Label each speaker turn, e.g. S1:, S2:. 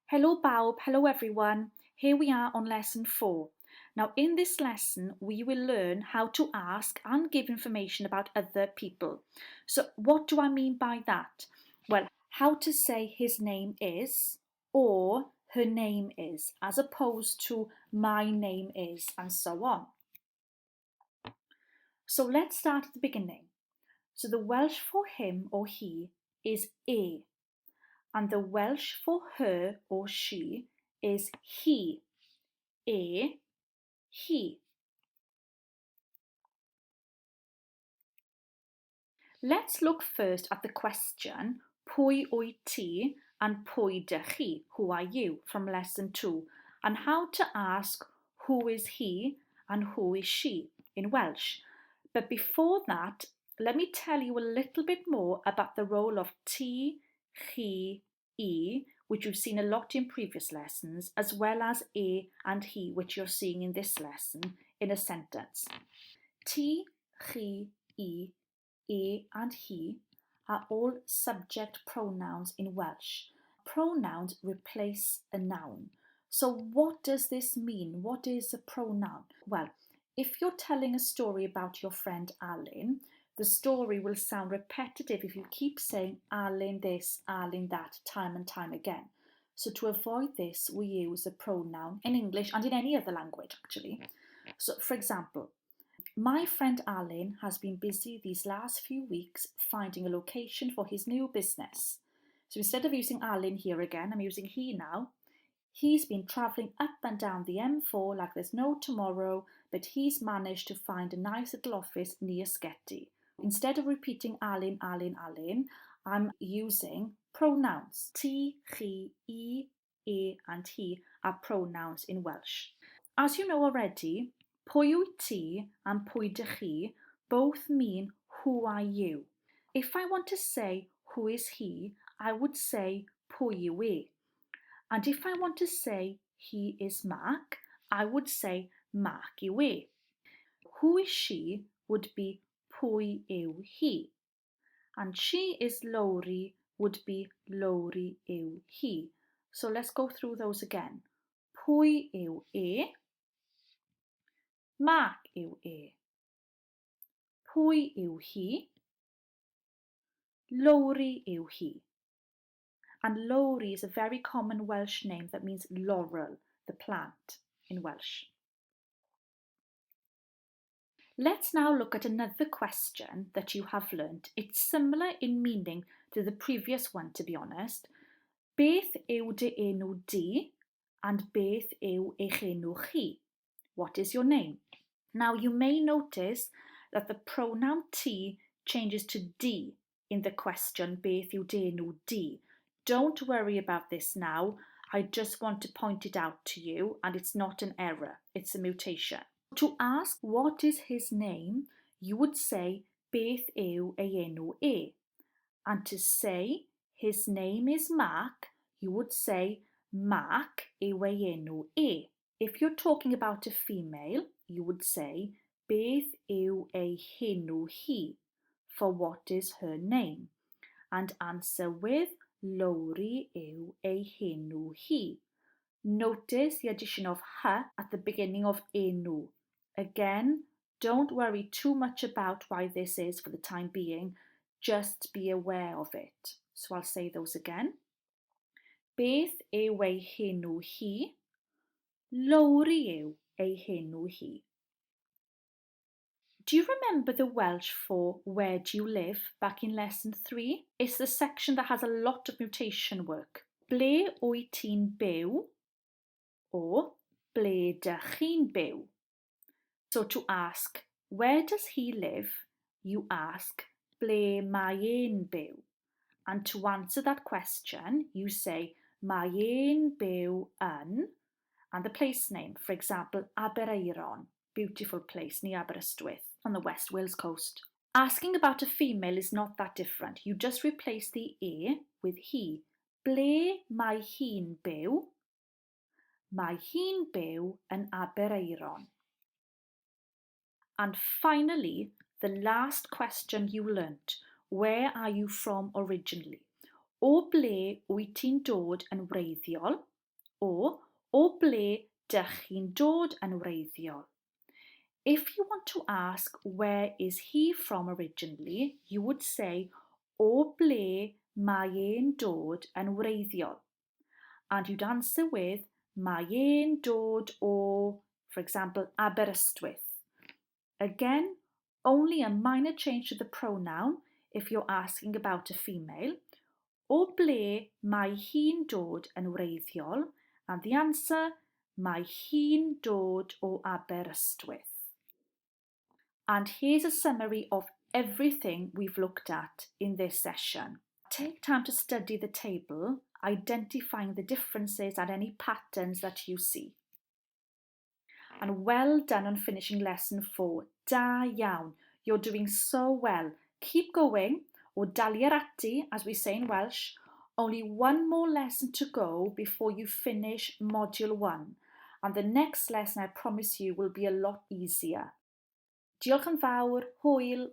S1: Hello Baub, hello everyone. Here we are on lesson 4. Now in this lesson we will learn how to ask and give information about other people. So what do I mean by that? Well, how to say his name is or her name is as opposed to my name is and so on. So let's start at the beginning. So the Welsh for him or he is e. And the Welsh for her or she is he, he. Let's look first at the question, pwy wyt ti and pwy dy chi, who are you, from lesson 2, and how to ask who is he and who is she in Welsh. But before that, let me tell you a little bit more about the role of ti, chi, e, which you've seen a lot in previous lessons, as well as e and he, which you're seeing in this lesson in a sentence. Ti, chi, e and he are all subject pronouns in Welsh. Pronouns replace a noun. So what does this mean? What is a pronoun? Well, if you're telling a story about your friend Alan, the story will sound repetitive if you keep saying Alan this, Alan that, time and time again. So to avoid this, we use a pronoun in English and in any other language, actually. So, for example, my friend Alan has been busy these last few weeks finding a location for his new business. So instead of using Alan here again, I'm using he now. He's been travelling up and down the M4 like there's no tomorrow, but he's managed to find a nice little office near Sketty. Instead of repeating Alan, I'm using pronouns. Ti, chi, e and he are pronouns in Welsh. As you know already, pwy wyt ti and pwy dy chi both mean who are you. If I want to say who is he, I would say pwy yw e. And if I want to say he is Mark, I would say Mark yw e. Who is she would be pwy yw hi. And she is Lowri would be Lowri yw hi. So let's go through those again. Pwy yw e? Mark yw e. Pwy yw hi? Lowri yw hi. And Lowri is a very common Welsh name that means laurel, the plant in Welsh. Let's now look at another question that you have learnt. It's similar in meaning to the previous one, to be honest. Beth yw dy enw di and beth yw eich enw chi? What is your name? Now you may notice that the pronoun ti changes to di in the question beth yw dy enw di. Don't worry about this now. I just want to point it out to you, and it's not an error, it's a mutation. To ask what is his name, you would say beth yw ei enw e. And to say his name is Mark, you would say Mark yw ei enw e. If you're talking about a female, you would say beth yw ei henw hi, for what is her name, and answer with Lowri yw ei henw hi. Notice the addition of ha at the beginning of enw. Again, don't worry too much about why this is for the time being, just be aware of it. So I'll say those again. Beth yw ei henw hi? Lowri yw ei henw hi. Do you remember the Welsh for where do you live back in lesson 3? It's the section that has a lot of mutation work. Ble wyt ti'n byw? Or ble dych chi'n byw? So to ask, where does he live? You ask, ble mae e'n byw? And to answer that question, you say, mae e'n byw yn, and the place name, for example, Aberaeron, beautiful place near Aberystwyth on the West Wales coast. Asking about a female is not that different. You just replace the e with he. Ble mae hi'n byw? Mae hi'n byw yn Aberaeron. And finally, the last question you learnt, where are you from originally? O ble wyt ti'n dod yn wreiddiol? o ble dych chi'n dod yn wreiddiol. If you want to ask where is he from originally, you would say o ble mae e'n dod yn wreiddiol. And you'd answer with mae e'n dod o, for example, Aberystwyth. Again, only a minor change to the pronoun if you're asking about a female. O ble mae hi'n dod yn wreiddiol? And the answer, mae hi'n dod o Aberystwyth. And here's a summary of everything we've looked at in this session. Take time to study the table, identifying the differences and any patterns that you see. And well done on finishing lesson 4. Da iawn. You're doing so well. Keep going, or dalier ati, as we say in Welsh. Only one more lesson to go before you finish module 1. And the next lesson, I promise you, will be a lot easier. Diolch yn fawr, hwyl.